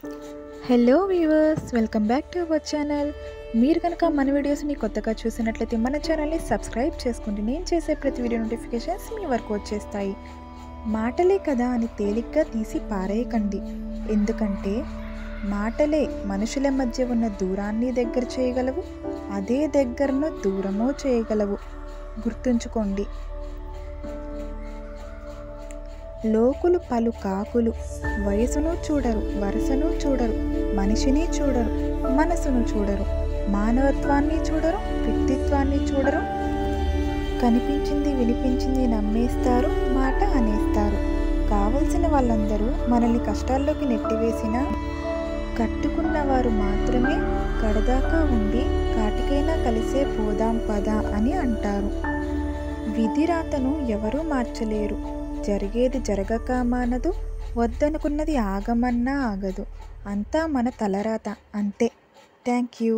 Hello viewers, welcome back to our channel. మీరు కనుక మన వీడియోస్ని కొత్తగా చూసినట్లయితే మన ఛానల్ని సబ్స్క్రైబ్ చేసుకోండి. నేను చేసే ప్రతి వీడియో నోటిఫికేషన్స్ మీ వరకు వచ్చేస్తాయి. మాటలే కదా అని తేలిగ్గా తీసి పారేయకండి. ఎందుకంటే మాటలే మనుషుల మధ్య ఉన్న దూరాన్ని దగ్గర చేయగలవు, అదే దగ్గరను దూరమో చేయగలవు. గుర్తుంచుకోండి. లోకులు పలు కాకులు వయసును చూడరు, వరుసను చూడరు, మనిషిని చూడరు, మనసును చూడరు, మానవత్వాన్ని చూడరు, వ్యక్తిత్వాన్ని చూడరు. కనిపించింది వినిపించింది నమ్మేస్తారు, మాట అనేస్తారు. కావలసిన వాళ్ళందరూ మనల్ని కష్టాల్లోకి నెట్టివేసినా కట్టుకున్న వారు మాత్రమే కడదాకా ఉండి కాటికైనా కలిసే పోదాం పదా అని అంటారు. విధిరాతను ఎవరూ మార్చలేరు. జరిగేది జరగక మానదు, వద్దనుకున్నది ఆగమన్నా ఆగదు. అంతా మన తలరాత అంతే. Thank you.